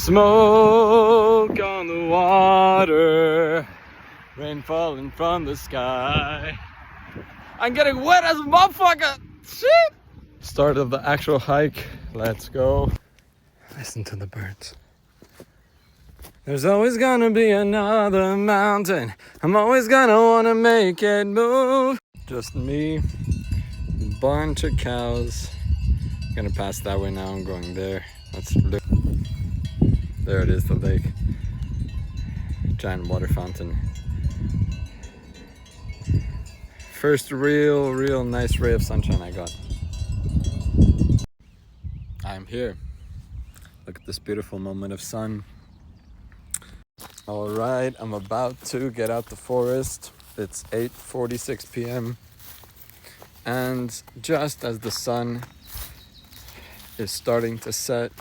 Smoke on the water, rain falling from the sky. I'm getting wet as a motherfucker. Shit. Start of the actual hike. Let's go. Listen to the birds. There's always gonna be another mountain. I'm always gonna wanna make it move. Just me, a bunch of cows. I'm gonna pass that way now. I'm going there. Let's look. There it is, the lake. Giant water fountain. First real nice ray of sunshine I got. I'm here. Look at this beautiful moment of sun. All right, I'm about to get out the forest. It's 8:46 p.m. And just as the sun is starting to set,